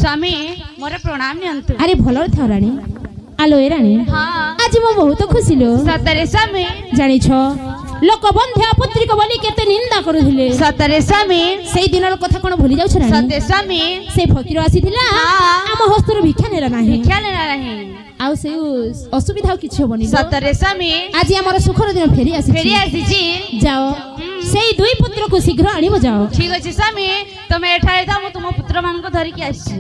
स्वामी मोर प्रणाम नियंतु। अरे भल था रानी आलो ए रानी हाँ आज मो बहुत खुशी लो सतरे स्वामी जानी छो लोक बंध्या पुत्री को बोली केते निंदा करूथिले सतरे स्वामी सेई दिनर कथा कोन भूली जाउ छ रानी सत्य स्वामी से फकीर आसीथिला हाँ। हम हस्तर भिक्षा नेला नाही भिक्षा लेना नहीं आउ से असुविधा किछ होबनी सतरे स्वामी आज हमर सुखर दिन फेरी आसी फेरी आसी जाओ सेई दुई पुत्र को शीघ्र आनिबो जाओ ठीक अछि स्वामी तमे एठारे था मु तुम पुत्र मान को धरि के आसी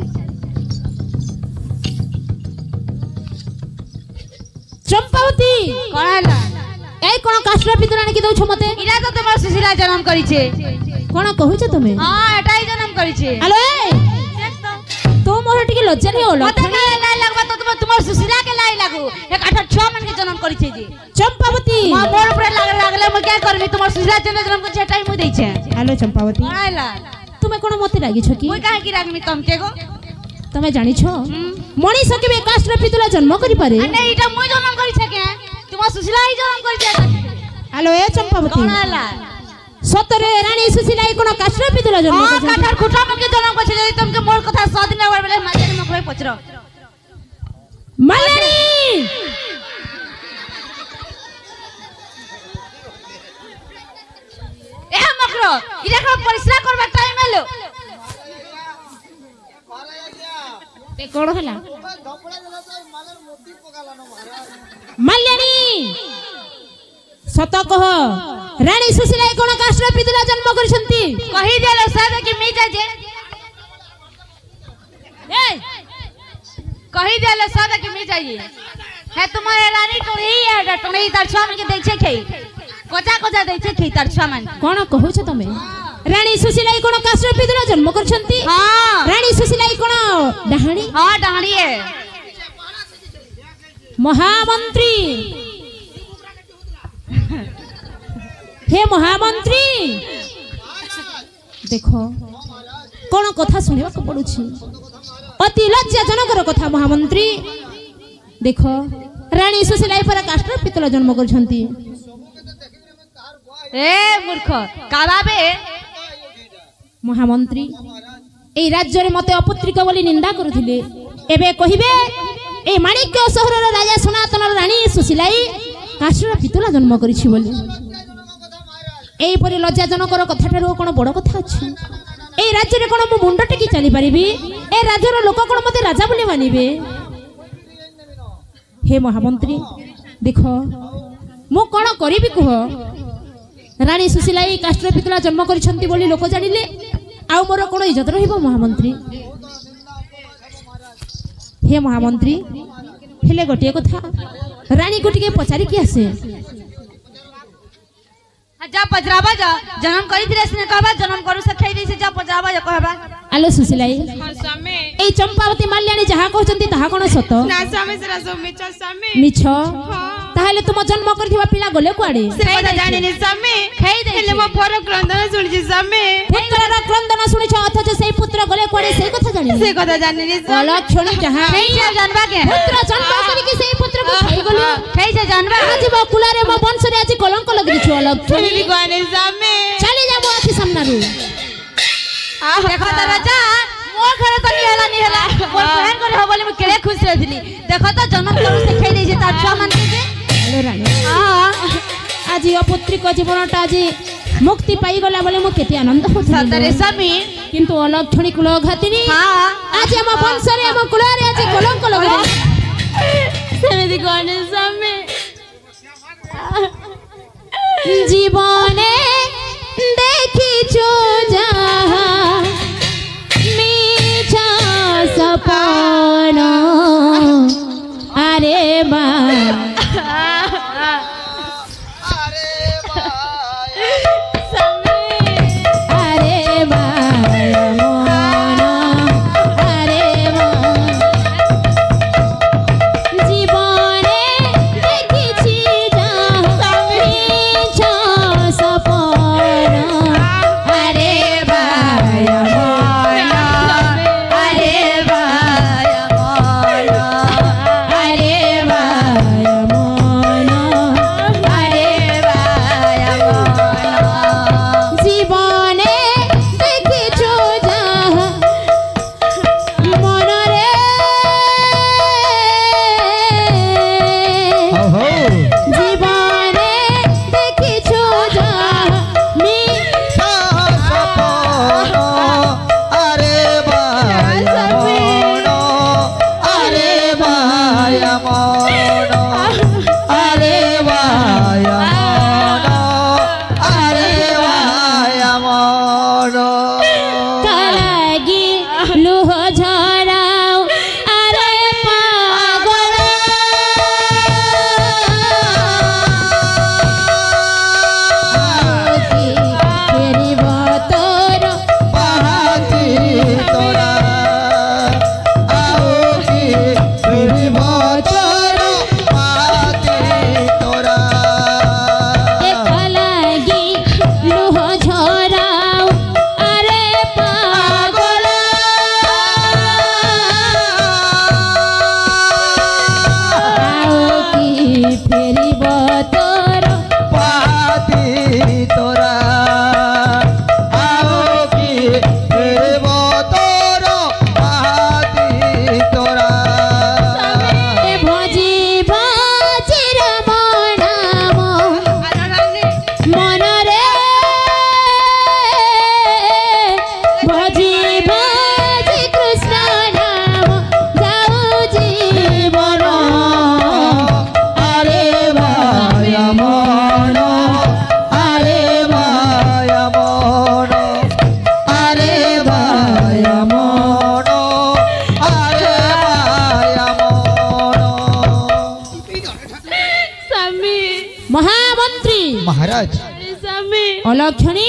चंपावती कोन हला ए कोन काष्ट पितरा ने कि दउ छ मते इरा तो तुम सुशीला जन्म करी छे कोन कहू छ तुमे हां एटाई जन्म करी छे हेलो ए तो मोर टिके लज्जा नहीं होलो मते काहे लाई लागबा तो तुम सुशीला के लाई लागू एक 8 मन के जन्म करी छे जी चंपावती मोर ऊपर लागले मैं क्या करबी तुम सुशीला जन्म को छे टाइम दे छे हेलो चंपावती कोन हला तुमे कोन मते लागी छ कि मुई काहे की रागमी तुम के गो तमे जानि छ मनीष के काष्ट पितरा जन्म करि पारे अने इटा मुई जन्म करी छे के तुम सुशीला ही जन्म करी छे हेलो ए चंपावती कोन हला सतरे रानी सुशीला कोन काष्ट पितरा जन्म हां करि काठर खुटा मके जन्म करी छे तुमके मोर कथा 100 दिन आवर बेले माजे मकरे पचरो मलनी ए मकरो इरा को परिश्रा करबा टाइम हेलो ते कोन हला मल्यानी सत कह रानी सुशीला कोन काष्ट पितरा जन्म करिसंती कहि देलो सादे कि मी जाजे ए कहि देलो सादे कि मी जाइए है तुम्हारे रानी टोणी है टोणी तार छुआ मन के दै छे खई कोचा कोचा दै छे खई तार छुआ मन कोन कहू छ तमे रानी सुशीला कोन काष्ट पितरा जन्म करिसंती हां रानी सुशीला कोन डहाणी हां डाणी है महामंत्री हे महामंत्री देखो कौन कथा सुनिबा को पड़ुछि अति लज्जाजनकर कथा महामंत्री देखो रानी सुशीला पर काष्ट पितरा जन्म करछंती ए मूर्ख काबाबे महामंत्री ए राज्य रे मते अपुत्रिक बोली निंदा करूथिले एबे कहिबे ए माणिक्य शहरर राजा सनातन रानी सुशीला काष्ट पितरा जन्म करिछि बोली एई परि लज्जाजनकर कथाठारो कोन बड़ कथा अछि ए राज्य रे कोन मु मुंड टेकी चली परिबी ए राज्यर लोक कोन मते राजा बोली मानिबे हे महामंत्री देखो मु कोन करिबी कह रानी सुशीला काष्ट पितरा जन्म करिसंती बोली लोक जानिले आ मोर कोन इज्जत रहिबो महामंत्री हे महामंत्री हेले गोटे कथा रानी को टिके पचारि कि आसे जा पजराबा जा जन्म करी दिले सिने कहबा जन्म करू से खई दैसे जा पजराबा जा कहबा आलो सुशीलाई हां स्वामी ए चंपावती माल्याणी जहा कहचंती ताहा कोन सत ना स्वामी सेरा सब मिछ स्वामी मिछ ताहले तुम जन्म करथिबा पिला गले कुआडे से कथा जानि नि स्वामी खई दे हेले मो फर क्रंदन सुनिछि स्वामी पुत्रर क्रंदन सुनिछ अथच सेई पुत्र गले कुआडे सेई कथा जानि से कथा जानि नि अलक्षणी जहा खई जा जानबा के पुत्र जन्म करी के सेई पुत्र को खाई गली खई जा जानबा आज बो कुलारे मो वंश रे आज कलंक लगि छु अलक्षणी भी गाने स्वामी चली जाबो अथि सामनारू देखो त राजा मोर घर त नि हला नि हला मोर बहन करे हो बोले म केले खुश रहली देखो त जन्म करू से खई दै छै तार छुआ मन के हेलो रानी हां आज अपुत्रिक जीवनटा आज मुक्ति पाई गला बोले मो केते आनंद हो सतरे स्वामी किंतु अलक्षणी कुल घातिनी हां आज हम वंश रे हम कुलारे आज कलंक लगले सेमिति गाने स्वामी जीवने देखिछु जहा मीठा सपन अरे बा अरे बा मन अरे बा जीवने देखिछि जहा मीठा महाराज স্বামী অলক্ষণী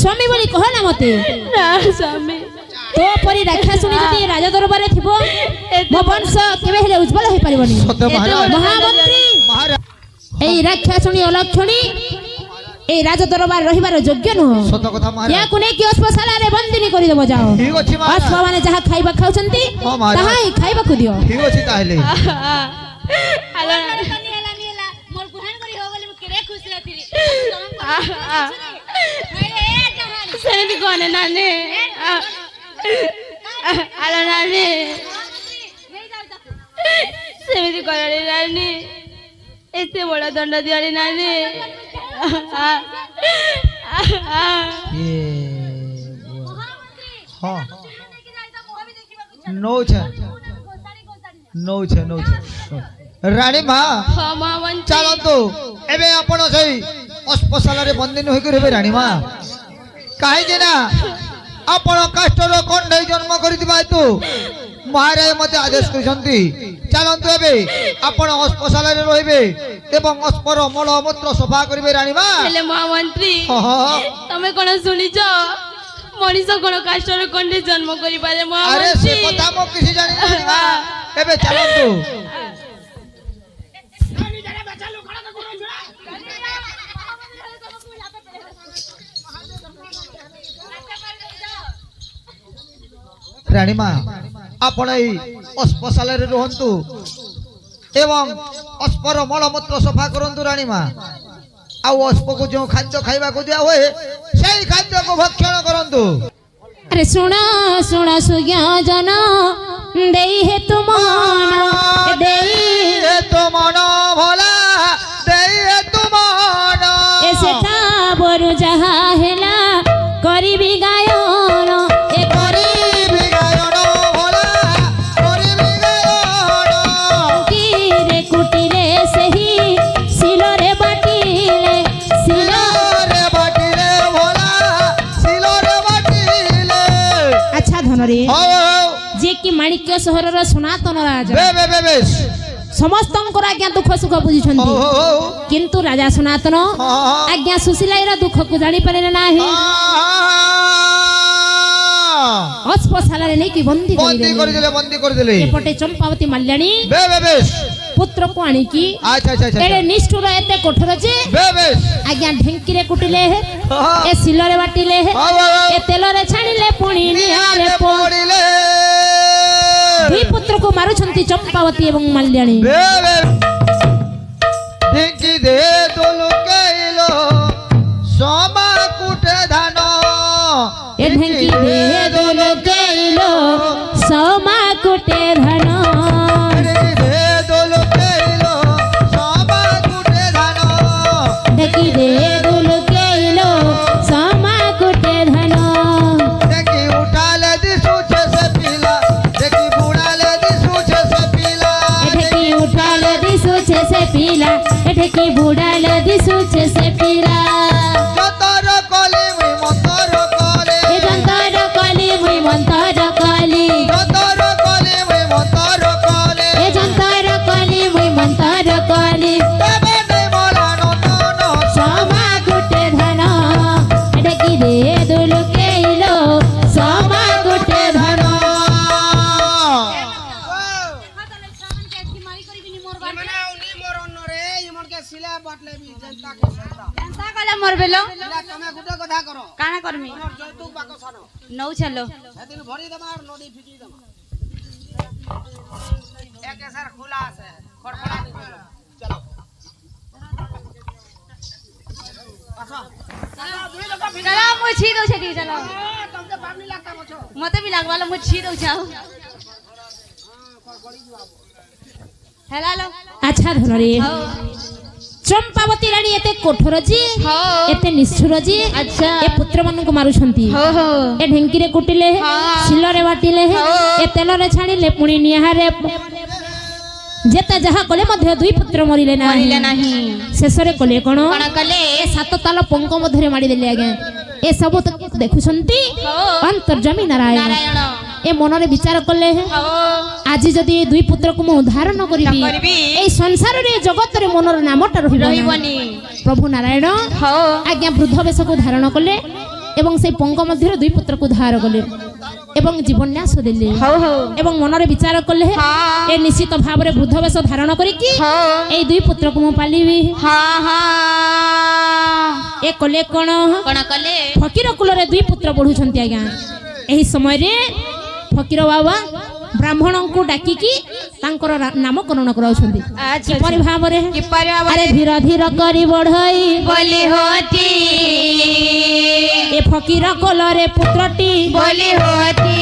স্বামী বলি কহ না মতে না স্বামী তো পরি রাক্ষাসুনি যদি রাজা দরবারে থিব মো বংশ কেবে হেলে উজ্জ্বল হই পারিবনি सत्य महाराज মহামন্ত্রী महाराज এই রাক্ষাসুনি অলক্ষণী এই রাজা দরবার রহিবার যোগ্য নহ सत्य कथा महाराज ইয়াকু নেই কি অস্পশালারে বন্দিনী করি দেব যাও ठीक अछि महाराज অস্প মানে যাহা খাইবা খাউছন্তি ହଁ, ମହାରାଜ। ତାହା ହିଁ ଖାଇବାକୁ ଦିଅ ठीक अछि ताहले হ্যালো मोर गुहान करी हो बोली केरे खुश रहथिली সেমিতি কোনে নানি হ্যালো নানি সেমিতি করালি নানি এতে বড় দণ্ড দিয়ালি নানি ये हां नो छे नो छे रानी मां মহামন্ত্রী ଚାଲନ୍ତୁ ଏବେ ଆପଣ ସେଇ ଅସ୍ପଶାଲାରେ ବନ୍ଦିନୀ ହୋଇକରି ହେବେ ରାଣୀ ମା କାହିଁକି ନା ଆପଣ କାଷ୍ଟର କଣ୍ଢେଇ ଜନ୍ମ କରିଥିବା ହେତୁ ମହାରାଜ ମୋତେ ଆଦେଶ କରିଛନ୍ତି ଚାଲନ୍ତୁ ଏବେ ଆପଣ ଅସ୍ପଶାଲାରେ ରହିବେ ଏବଂ ଅସ୍ପର ମଳ ମୂତ୍ର ସଫା କରିବେ ରାଣୀ ମା ହେଲେ ମହାମନ୍ତ୍ରୀ ହଁ, ହଁ। ତମେ କଣ ଶୁଣିଛ ମଣିଷ କଣ କାଷ୍ଟର କଣ୍ଢେ ଜନ୍ମ କରିପାରେ ଆରେ ସେ ମହାମନ୍ତ୍ରୀ କଥା ମୁଁ କିଛି ଜାଣିନି ରାଣୀ ମା ଏବେ ଚାଲନ୍ତୁ ରାଣୀ ମା ଆପଣ ଏଇ ଅସ୍ପଶାଲାରେ ରୁହନ୍ତୁ ଏବଂ ଅସ୍ପର ମଳମୂତ୍ର ସଫା କରନ୍ତୁ ରାଣୀ ମା ଆଉ ଅସ୍ପକୁ ଯେଉଁ ଖାଦ୍ୟ ଖାଇବାକୁ ଦିଆ ହୁଏ ସେଇ ଖାଦ୍ୟକୁ ଭକ୍ଷଣ କରନ୍ତୁ আরে শোনা শোনা সুজ্ঞা জন দেই হে তুমন দেই ଏ ତୋ ମନ ଭଲା ଦେଇ ଏ ତୋ ମନ সেটা বড় যাহা হেলা করিবি গায়ন এ করি କରିବି ଗାୟନ ଭଲା କରିବି ଗାୟନ রে কুটিরে সেহি শিলরে বাটিলে শিল ଶିଳରେ ବାଟିଲେ ଭଲା ଶିଳରେ ବାଟିଲେ আচ্ছা ধনরে ହଉ ହଉ যে কি মাণিক্য সহরর সনাতন রাজা বেশ সমস্তঙ্কর আজ্ঞা দুঃখ সুখ বুঝিছন্তি হଉ ହଉ কিন্তু রাজা সনাতন ହଁ আজ্ঞা সুশীলাইর দুঃখକୁ জানি পারে ନାହିଁ অস্পশালারে নেই বন্দি বন্দি করিদেলে বন্দি କରିଦେଲେ এপটে চম্পাবতী মাল্যাণী বেশ পুত্রକୁ আনিকি আচ্ছা আচ্ছা এড়ে আচ্ছা নিষ্ঠুর এতে কঠোর যে বেশ আজ্ঞা ঢেঙ্কিরে কুটিলে ହଁ এ শিলরে বাটিলে ହଉ এ তেলরে ছাড়িলে পুଣି নিহারে ପଡ଼ିଲେ দুই পুত্রକୁ মারুଛନ୍ତି চম্পাবতী এবং মাল্যাণী ঢিঙ্কি দে দোল কেইলো সমা কুটে ধান এ ঢেঙ্কি দে দোল কেইলো সমা কুটে ধান ঢিঙ্কি দে দোল কেইলো সমা কুটে ধান ঢেকি দে দোল কেইলো সমা কুটে ধান দেখি উঠালে দিশুছে সে পিলা দেখি বুড়ালে দিশুছে সে পিলা এঠেকি উঠালে দিশুছে সে পিলা এঠেকি বুড়ালে দিশুছে সে পিলা যতর কলি মুই মন্তর করে এ যন্তর কলি মুই মন্তর কলি যতর কলি মুই মন্তর করে এ যন্তর কলি মুই মন্তর কলি তবে নেই মোরা নন্দন সমা কুটে ধান এঠেকি দে দোল কেইলো সমা কুটে ধান କେନ୍ତା କଲେ ମୋର ବେଲ କାଣା କରମି ନଉ ଛାଲୋ चलो मुझे छी दो छेटी चलो मते भी लागवाला मुझे छी दो जाओ हेला लो আচ্ছা ধনরে চম্পাবতী রানী এতে কঠোর যে এতে নিষ্ঠুর যে আচ্ছা এ পুত্র মানুষ মারুଛନ୍ତି हो हो এ ঢেঙ্কিরে কুটিলে শিলরে বাটিলে এ তেলরে ছাড়িলে পুଣି নিহারে যেতে যাহা কলে মধ্যে দুই পুত্র মরিলে না মরিলে ନାହିଁ শেষরে কলে কোন କଣ କଲେ এ সাত তাল পঙ্ক মধ্যে মারি দেলে আজ্ঞা এ সব দেখুଛନ୍ତି অন্তর্জমী নারায়ণ ନାରାୟଣ এ মনরে বিচার কলে हो আজি যদি এই দুই পুত্রକୁ ମୁଁ ଉଦ୍ଧାର ନ କରିବି କରିବି এই ସଂସାରରେ ଜଗତରେ ମନର ନାମଟା ରହିବ ନାହିଁ। ରହିବନି ପ୍ରଭୁ ନାରାୟଣ ହଁ ଆଜ୍ଞା ବୃଦ୍ଧ ବେଶକୁ ଧାରଣ କଲେ ଏବଂ ସେଇ ପଙ୍କ ମଧ୍ୟରେ ଦୁଇ ପୁତ୍ରକୁ ଧାର କଲେ ଏବଂ ଜୀବନ୍ୟାସ ଦେଲେ ହଉ ହଉ ଏବଂ ମନରେ ବିଚାର କଲେ ହଁ। ଏ ନିଶ୍ଚିତ ଭାବରେ ବୃଦ୍ଧ ବେଶ ଧାରଣ କରିକି ହଁ ଏଇ ଦୁଇ ପୁତ୍ରକୁ ମୁଁ ପାଳିବି। ହଁ ହଁ ଏ କଲେ କଣ କଣ କଲେ ଫକୀର କୁଳରେ ଦୁଇ ପୁତ୍ର ବଢୁଛନ୍ତି ଆଜ୍ଞା। ଏହି ସମୟରେ ଫକୀର ବାବା ବ୍ରାହ୍ମଣଙ୍କୁ ଡାକିକି ତାଙ୍କର ନାମକରଣ କରାଉଛନ୍ତି। ଆଚ୍ଛା କିପରି ଭାବରେ କିପରି ଆରେ ଭାବରେ ଧୀର ଧୀର କରି ବଢଇ ବୋଲି ହୋତି ଏ ଫକୀର କୋଲରେ ପୁତ୍ରଟି ବୋଲି ହୋତି